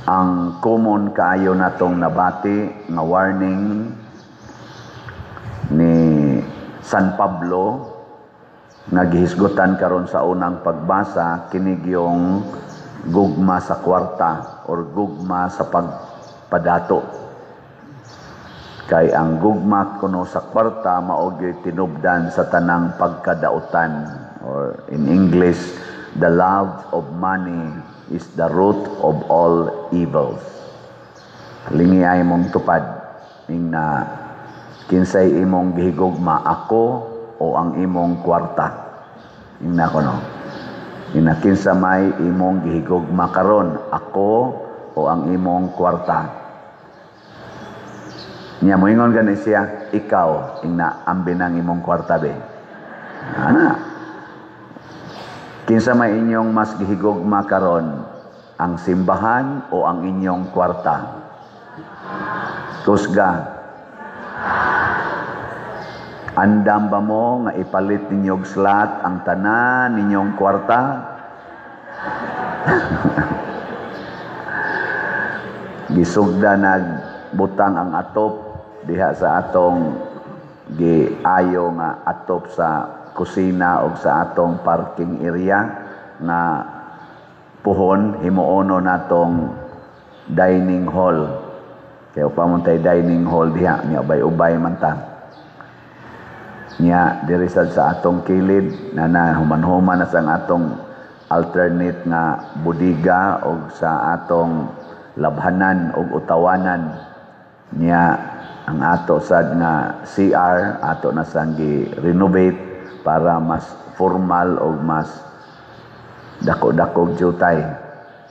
Ang common kaayo natong nabati nga warning ni San Pablo nga gihisgutan karon sa unang pagbasa, kinig yung gugma sa kwarta or gugma sa pagpadato. Kay ang gugma kuno sa kwarta mao gyud tinubdan sa tanang pagkadautan, or in English, the love of money is the root of all evils. Lingi ay mong tupad ing na kinsay imong gihigugma, ako o ang imong kwarta. Ing na kuno. Ing na kinsa may imong gihigugma karon, ako o ang imong kwarta. Nya moingon gani siya, ikaw ing na ambi nang imong kwarta be. Ana. Kinsa may inyong mas gihigugma karon, ang simbahan o ang inyong kwarta? Kusga. Andam ba mo nga ipalit ninyong slot ang tanan ninyong kwarta? Gisugda nagbutang ang atop diha sa atong giayo nga atop sa kusina o sa atong parking area nga puhon himuono natong dining hall. Kaya upamuntay dining hall diha nya ubay-ubay man ta. Nya diri sa atong kilid na human-human na sang atong alternate nga budiga o sa atong labhanan o utawanan. Nya ang ato sad nga CR ato na sang gi-renovate para mas formal o mas dako-dakog jutay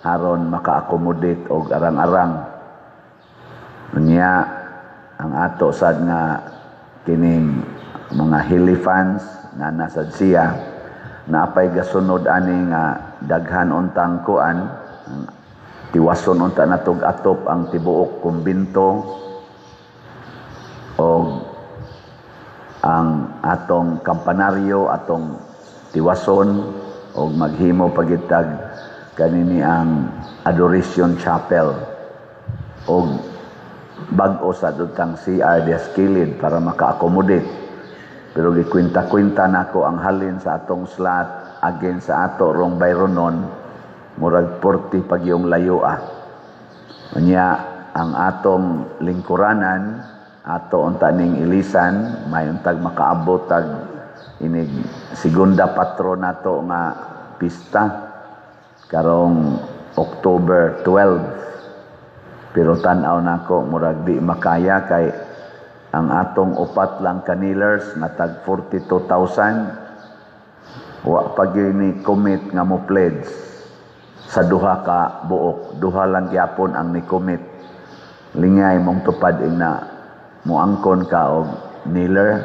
aron maka-accommodate og arang-arang. Nya ang ato sad nga kining mga hilifans nga nasad siya na apay gasunod ani nga daghan untang kuan, tiwason unta natog atop ang tibuok kumbinto o ang atong kampanaryo atong tiwason o maghimo pagitag kanini ang adoration chapel o bag-o sa dutang CR kilid para maka-accommodate. Pero gikwinta-kwinta nako ang halin sa atong slot again sa ato rong bayronon murag 40 pag yung layo Nya ang atong lingkuranan ato unta ning ilisan may untag makaabot tag inig segunda patron nato nga pista karong October 12. Pero tan-aw nako murag di makaya kay ang atong upat lang kanilers na tag 42,000 wa pag ni commit nga mo pledge sa duha ka buok. Duha lang gyapon ang ni commit. Lingay mong tupad ing na muangkon ka og kneeler.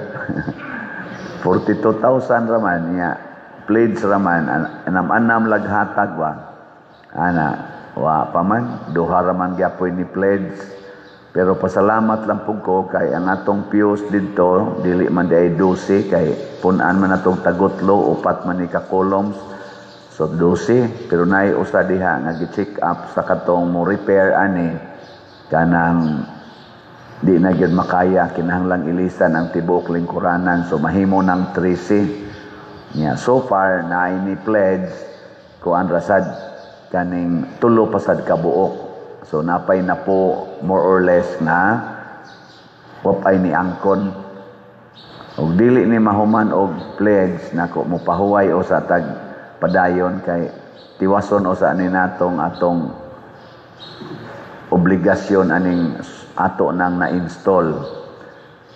42,000 raman niya pledge raman anam-anam laghatag ba ana wa pa man duha raman gyapon ni pledge. Pero pasalamat lang po ko kay ang atong pews dito dili man di ay 12 kay punan man atong tagotlo upat man ni ka columns so 12 pero naay usa diha nga gi-check up sa katong mo repair ani kanang di na gyud makaya kinahanglang ilisan ang tibuok lingkuranan so mahimo ng 13 nya so far naay ni pledge kuan rasad kaning tulo pasad ka buok. So napay na po more or less na wapay ni angkon og dili ni mahuman og pledge nako mopahuway o sa tag padayon kay tiwason o sa ani natong atong obligasyon aning ato nang na-install.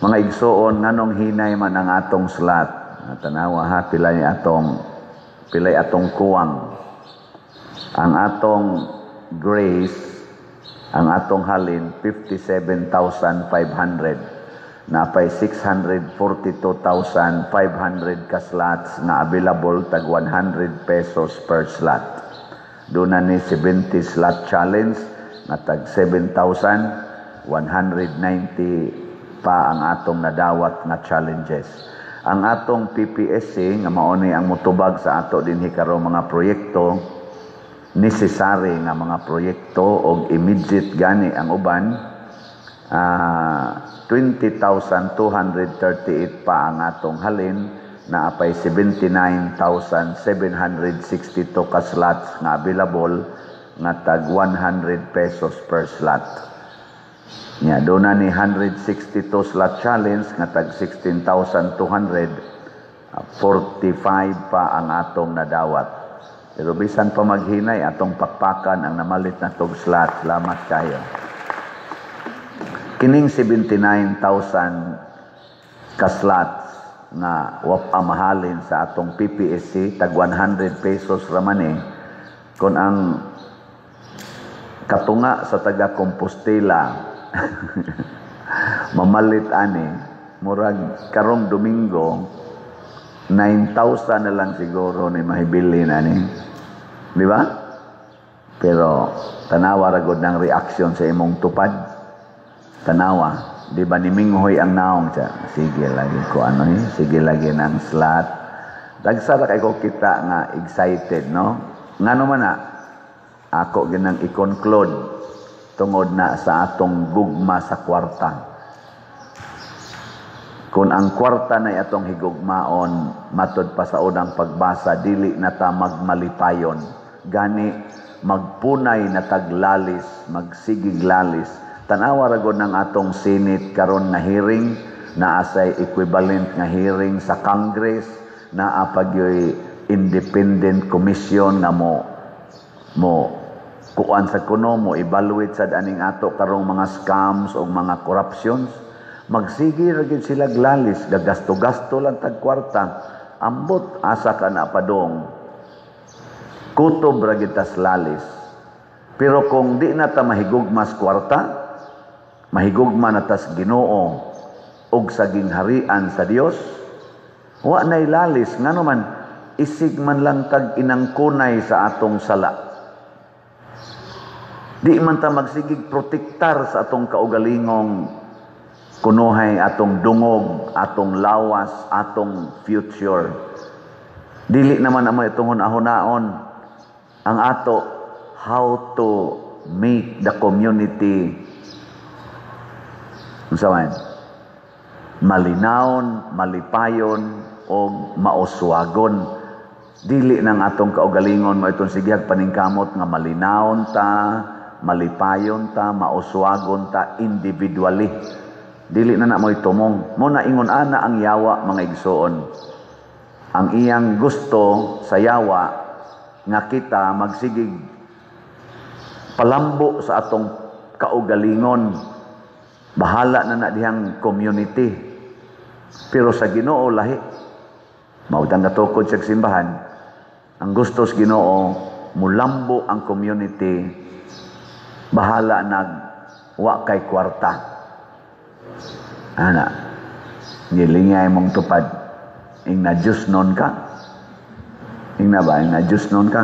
Mga igsoon nganong hinay man ang atong slot. Tanawa ha pilay atong kuwang. Ang atong grace ang atong halin 57,500 napay 642,500 ka slots na available tag 100 pesos per slot. Doon na ni 70 slot challenge na tag 7,190 pa ang atong nadawat na challenges. Ang atong PPSC nga mao ni ang motubag sa ato dinhi karong mga proyekto necessary nga mga proyekto o immediate gani ang uban, 20,238 pa ang atong halin, na apay 79,762 ka slots nga available nga tag 100 pesos per slot. Nya doon na ni 162 slot challenge nga tag 16,200, 45 pa ang atong nadawat. Pero bisan pa maghinay atong pakpakan ang namalit na tog slot. Salamat kayo. Kining 79,000 ka slots nga mahalin sa atong PPSC tag 100 pesos raman kung ang katunga sa taga Compostela mamalit ani murag karong Domingo 9,000 na lang siguro ni mahibili ani, di ba? Pero tanawa ra gud ng reaksyon sa imong tupad, tanawa. Di ba ni Minghoy ang naong siya? Sige lagi ko sige lagi ng slot. Dagsara kay ko kita nga excited, no? Ngano man na, ako ginang i-conclude tungod na sa atong gugma sa kwarta. Kung ang kwarta na atong higugmaon, matod pa sa unang pagbasa, dili na ta magmalipayon. Gani, magpunay na taglalis, magsigiglalis. Tanawa ra gud ng atong Senate karon nga hearing, na asay equivalent nga hearing sa Congress, na apagyoy independent commission nga mo kuan sa kuno mo evaluate sad aning ato karong mga scams o mga corruptions. Magsige ra gid sila glalis, gagasto-gasto lang tag kwarta. Ambot asa ka na padong kutob ra gid tas lalis. Pero kung di na ta mahigugmas kwarta, mahigugma na tas Ginoo og sa gingharian sa Dios, wa nay lalis ngano man isig man lang tag inangkunay sa atong sala. Di man ta magsigig protektar sa atong kaugalingong kunuhay, atong dungog, atong lawas, atong future. Dili naman amo itong hunaon ang ato how to make the community malinawon, malipayon o mauswagon. Dili nang atong kaugalingon mo itong sigyag paningkamot nga malinawon ta, malipayon ta, mauswagon ta individually. Dili na mo itumong. Mo na ingon ana ang yawa mga igsoon. Ang iyang gusto sa yawa nga kita magsigig palambo sa atong kaugalingon. Bahala na dihang community. Pero sa Ginoo lahi. Mautang katukod sa simbahan. Ang gusto sa Ginoo, mulambo ang community. Bahala wa kay kwarta. Ana, nilingay mong tupad. Ing na Diyos nun ka. Ing na ba? Ing na Diyos nun ka.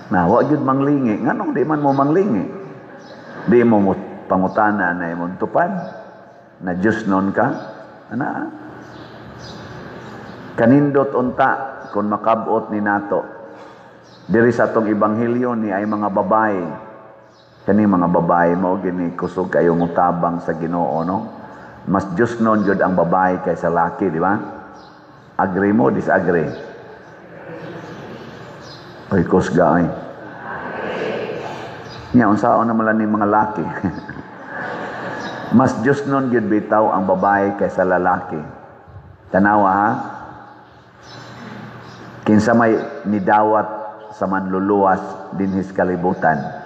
Na wa gyud manglingi, nganong di man mo manglingi? Di mo pangutana na imong tupad na Dios non ka? Ana? Kanindot unta kung makabot ni nato. Diri sa atong ebanghelyo ni ay mga babae. Kani mga babae mao gini kusog kayo mutabang sa Ginoo, no? Mas Dios non jud ang babae kaysa laki, di ba? Agree mo, disagree? Oy kusga ay. Nya unsaon naman lang ni mga laki. Mas Diyos nun gyud bitaw ang babae kaysa lalaki. Tanawa ha. Kinsa may nidawat sa manluluwas dinhis kalibutan.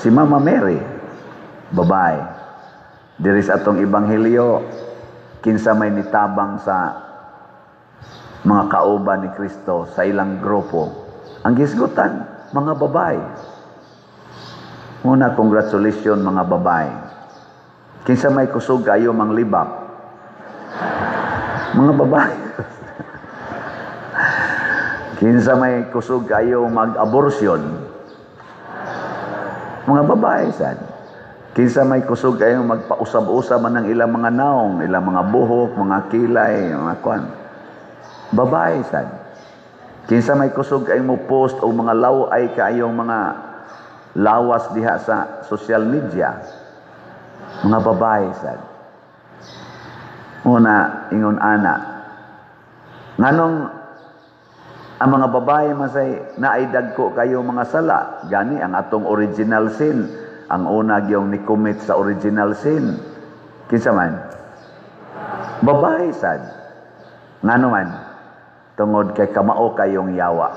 Si Mama Mary, babae. Diri sa atong ebanghelyo, kinsa may nitabang sa mga kauban ni Kristo sa ilang grupo. Ang gisgutan, mga babae. Muna, congratulations mga babae. Kinsa may kusog kayo manglibak? Mga babae. Kinsa may kusog kayo mag-abortion? Mga babae, sad. Kinsa may kusog kayo magpausab-usab man ng ilang mga naong, ilang mga buhok, mga kilay, mga kwan. Babae sad. Kinsa may kusog kay mo post o mga laway kayong mga lawas diha sa social media. Mga babae sad. Una ingon ana. Nganong ang mga babae masay naay dagko kayo mga sala. Gani ang atong original sin. Ang una gyung ni commit sa original sin. Kinsa man? Babae sad. Ngano man? Tungod kay kamao kayong yawa.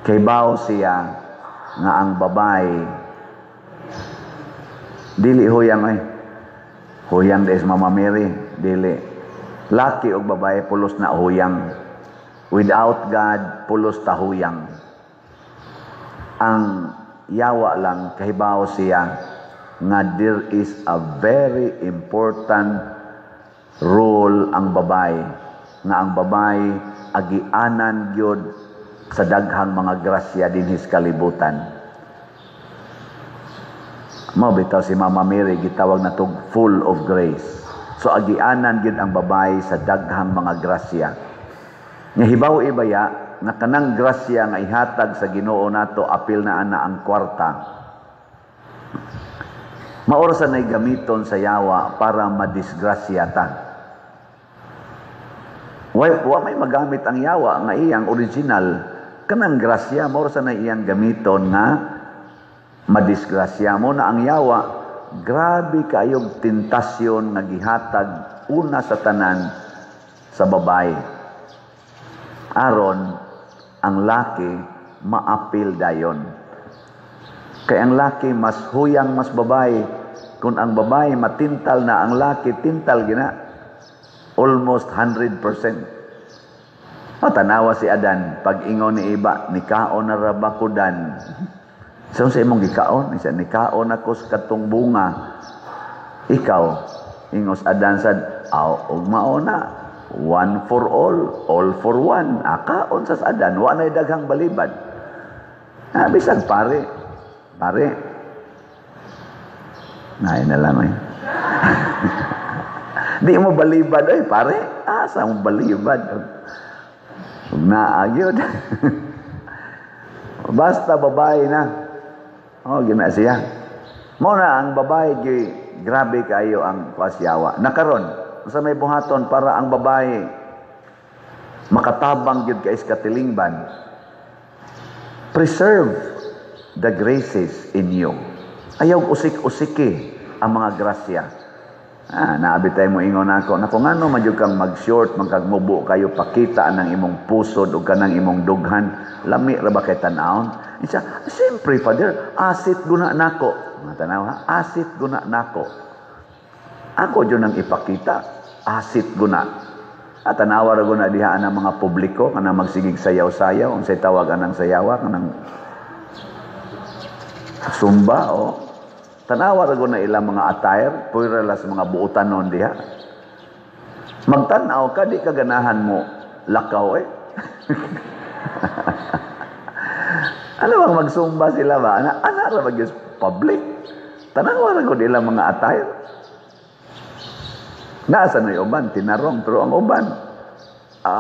Kay bao siya nga ang babae dili huyang huyang des Mama Mary, dili. Laki og babae pulos na huyang. Without God, pulos ta huyang. Ang yawa lang kay bao siya nga there is a very important role ang babae. Nga ang babae agianan gyud sa daghang mga grasya dinhi sa kalibutan. Mao bitaw si Mama Mary gitawag na tog full of grace. So agianan gyud ang babae sa daghang mga grasya. Nga hibaw ibaya nga kanang grasya nga ihatag sa Ginoo nato apil na ana ang kwarta. Maorasan ay gamiton sa yawa para madisgrasya ta. Wa may magamit ang yawa nga iyang original kanang grasya mo sa na iyang gamiton nga madisgrasya mo na ang yawa. Grabe kayog tentasyon nga gihatag una sa tanan sa babae aron ang laki maapil dayon. Kay ang laki mas huyang mas babae. Kung ang babae matintal na, ang laki tintal gina. Almost 100%. Matanawa si Adan, pag ingon ni iba, nikaon na rabakudan. So sa imong gikaon, isa nikaon ako sa katong bunga. Ikaw, ingos Adan sad, og maona, one for all for one. Akaon sa Adan, wa na daghang balibad. Bisag pare. Nay na lang Di mo balibad pare. Asa mo balibad? Ug naagyod. Basta babae na. Gina siya. Mo na ang babae grabe kayo ang pasyawa. Nakaron sa may buhaton para ang babae makatabang gyud kay katilingban. Preserve the graces in you. Ayaw usik-usiki ang mga grasya. Naabi tayo mo ingon ako, ngano madyo kang mag-short, magkagmubo kayo, pakita ng imong pusod o kanang imong dughan, lami ra ba kay tanawon? Isa, siyempre, Father, asit guna nako. Tanaw ha, asit guna nako. Ako dyan ang ipakita, asit guna. At tanawa ra guna diha ang mga publiko, kanang magsigig sayaw-sayaw, ang say tawag anang sayawa, kanang sumba, tanawa ra na ilang mga attire, pura las mga buutan noon diha. Magtanaw ka, di ka ganahan mo lakaw Ano bang magsumba sila ba? Ana ra ba gyud public? Tanawa ra gud ilang mga attire. Nasa na uban tinarong pero ang uban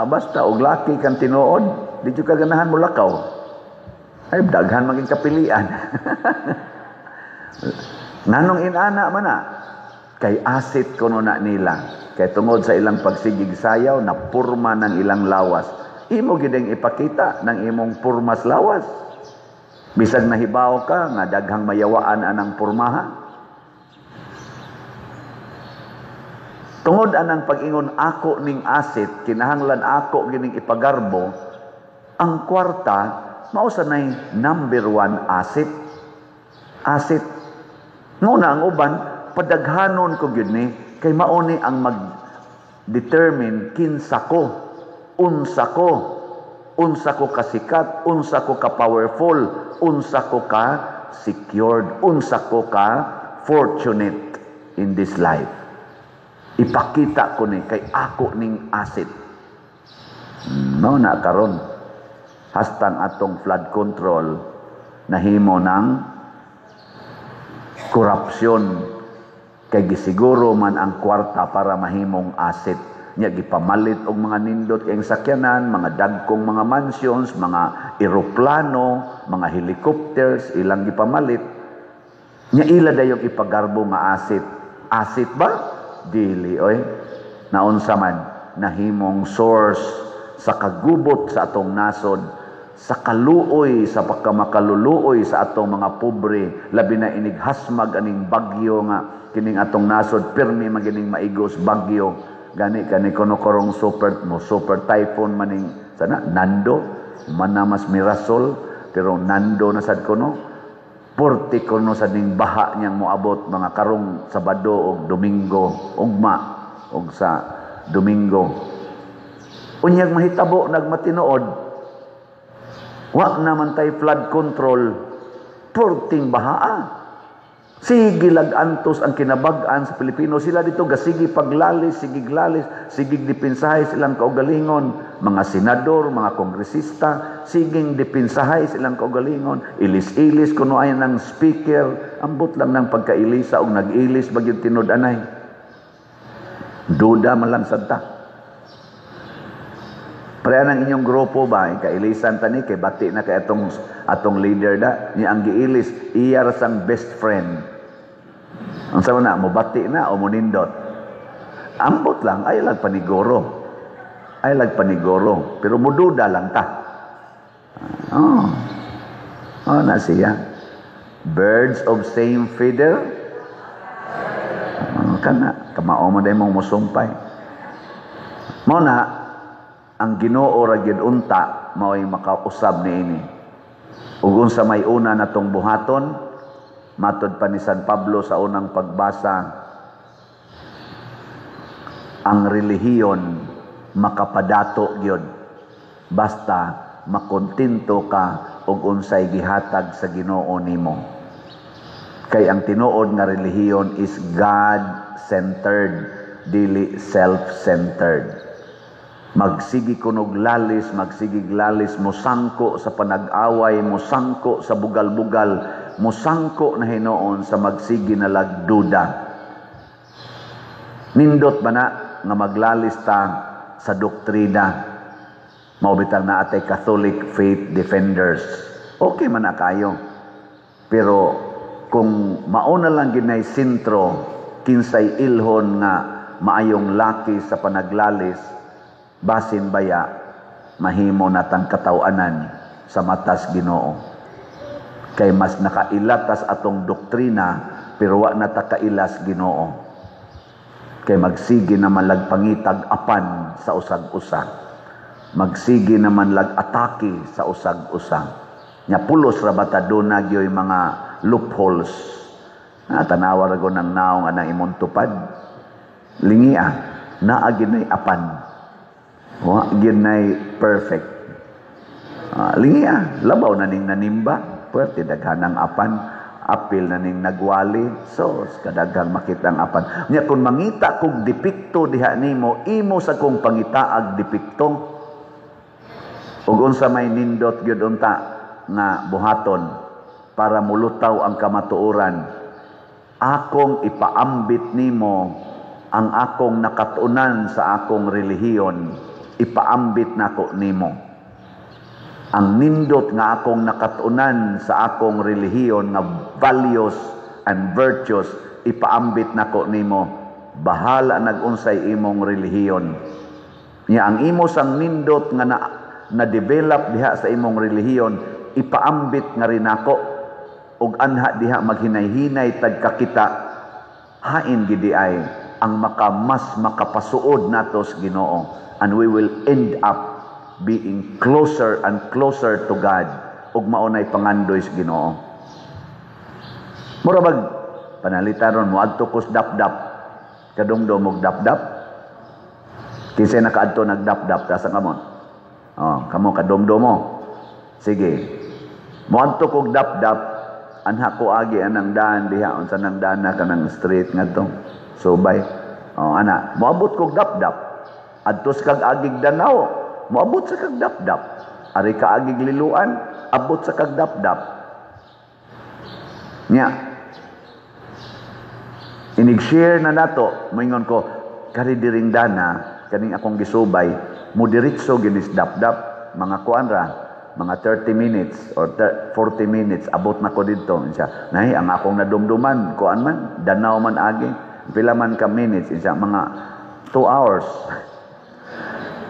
basta og laki kang tinuod, di jud ka ganahan mo lakaw. Ay daghan maging kapilian. Nanong inana man kay asit kuno na nila. Kay tungod sa ilang pagsigig sayaw na purma ng ilang lawas. Imo gideng ipakita ng imong purmas lawas. Bisag nahibaw ka nga daghang mayawaan anang purmaha. Tungod anang pag-ingon ako ning asit, kinahanglan ako gining ipagarbo, ang kwarta mao sa nay number 1 asit. Asit. Nguna ang uban, padaghanon ko gyud ni kay mao ni ang mag-determine kinsa ko, unsa ko kasikat, unsa ko ka powerful, unsa ko ka secured, unsa ko ka fortunate in this life. Ipakita ko ni kay ako ning asit. Mao na karon hastang atong flood control nahimo ng korupsyon kay gisiguro man ang kwarta para mahimong asset Nya gipamalit og mga nindot kayong sakyanan, mga dagkong mga mansions, mga eroplano, mga helicopters, ilang gipamalit. Nya ila dayong ipagarbo nga asit. Asit ba? Dili, oy. Naunsa man, nahimong source sa kagubot sa atong nasod, sa kaluoy, sa pagkamakaluluoy sa atong mga pobre, labi na inighasmag aning bagyo nga kining atong nasod, pirmi magining maigos bagyo, gani kani kuno korong super typhoon maning sana Nando, manamas Mirasol, pero Nando na sad kuno, porti kuno sa ning baha niyang moabot mga karong Sabado o Domingo, ugma og sa Domingo. Unyag mahitabo nagmatinuod, wa naman tay flood control, porting bahaa. Sige lag-antos ang kinabag-an sa Pilipino. Sila dito gasigi paglalis, sigig lalis, sigig dipinsahay silang kaugalingon. Mga senador, mga kongresista, siging dipinsahay silang kaugalingon. Ilis-ilis kuno ay ng speaker, ambot lang ng pagkailisa o nag-ilis bagyong tinud-anay. Duda man lang sadta. Pareha ng inyong grupo ba, kailisan tani, kay bati na kay atong leader da, niya ang giilis, iya rasang best friend. Ang sama na, mo bati na o mo nindot. Ambot lang, ay lag panigoro. Ay lag panigoro. Pero mududa lang ta. Na siya. Birds of same feather. Kana, kamao mo dahil mong musumpay. Mo na, ang Ginoo ra gyud unta mao'y makausab niini. Ug unsa may una natong buhaton, matud pa ni San Pablo sa unang pagbasa, ang relihiyon makapadato gyud basta makontento ka og unsay gihatag sa Ginoo nimo. Kay ang tinuod nga relihiyon is God-centered, dili self-centered. Magsigi kunog lalis, magsigig lalis, musangko sa panag-away, musangko sa bugal-bugal, musangko na hinoon sa magsigi na lagduda. Nindot ba na nga maglalis ta sa doktrina? Maubitang na atay Catholic Faith Defenders. Okay man na kayo. Pero kung mauna lang ginay sintro, kinsay ilhon nga maayong laki sa panaglalis, basin baya mahimo natang katawanan sa matas Ginoo. Kay mas nakailatas atong doktrina pero wa natakailas Ginoo. Kay magsigi naman lag pangitag apan sa usag-usa. Magsigi naman lag atake sa usag-usa. Nya pulos ra bata duna gyoy mga loopholes. Tanawa ra go nang naong anang imong tupad. Lingia naa ginay apan. Wa ginay perfect. Lingia, labaw na ning nanimba, pwerte daghanang apan, apil na ning nagwali, so kadaghang makitang apan. Nya kung mangita kog depekto diha nimo, imo sa kong pangitaag depekto. Ug unsa may nindot gyud unta nga buhaton para mulutaw ang kamatuoran, akong ipaambit nimo ang akong nakatunan sa akong relihiyon, ipaambit nako nimo. Ang nindot nga akong nakatunan sa akong relihiyon nga values and virtues, ipaambit nako nimo. Bahala nagunsay imong relihiyon. Nya ang imo sang nindot nga na-develop diha sa imong relihiyon, ipaambit nga rin nako. Ug anha diha maghinay-hinay tagkakita, hain gidi ay ang mas makapasuod natos Ginoo. And we will end up being closer and closer to God. Ug maunay pangandoy sa Ginoo. Murabag panalitaron mo adto kos dapdap. Kadumdum og dapdap. Kinsay nakaadto nagdapdap ta sa kamon. Kamo kadumdum mo. Sige. Mo adto kog dapdap, anha ko agi anang daan diha unsa nang daan na kanang street ngadto. Subay. Ana, moabot kog dapdap. Adtos kag agig Danao, moabot sa kag dapdap. Ari ka agig Liluan, abot sa kag dapdap. Nya. Inig-share na nato, moingon ko, kari diring dana, kaning akong gisubay mo diretso ginis dapdap mga kuan ra mga 30 minutes or 40 minutes abot na ko didto insya nahi ang akong nadumduman kuan man danaw man agi pila man ka minutes insya mga 2 hours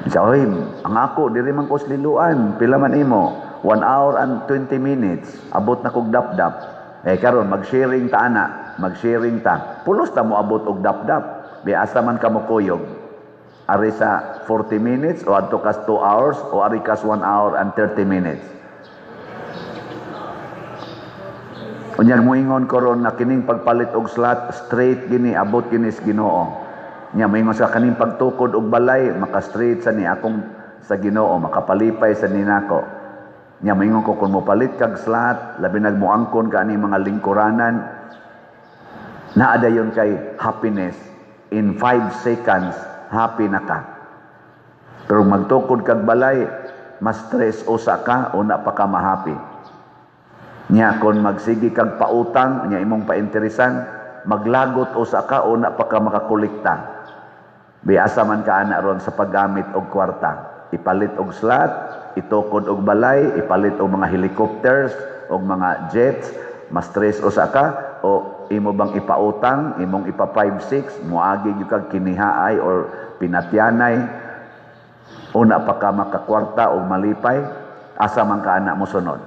insya oy ang ako diri man ko sliluan pila man imo 1 hour and 20 minutes abot na kog dapdap karon mag-sharing ta ana mag-sharing ta pulos ta mo abot og dapdap biasa man ka mo kuyog ari sa 40 minutes o adto kas 2 hours o ari kas 1 hour and 30 minutes. Unyag moingon ko ron na kining pagpalit og slot straight gini abot gini sa Ginoo. Nya moingon sa kaning pagtukod og balay maka-straight sa ni akong sa Ginoo makapalipay sa ninako. Nya moingon ko kun mopalit kag slot labi nagmoangkon ka ani mga lingkuranan naa dayon kay happiness in 5 seconds happy na ka. Pero magtukod kag balay, mas stress usa ka o na pa ka ma-happy. Nya kon magsigi kag pautang, nya imong painteresan, maglagot usa ka o na pa ka makakolekta. Biasa man ka ana ron sa paggamit og kwarta. Ipalit og slot, itukod og balay, ipalit og mga helicopters, og mga jets, mas stress usa ka o imo bang ipautang, imong ipa 5-6, muagi gyud kag kinihaay or pinatyanay, una pa ka makakwarta o malipay, asa man ka anak mo sunod.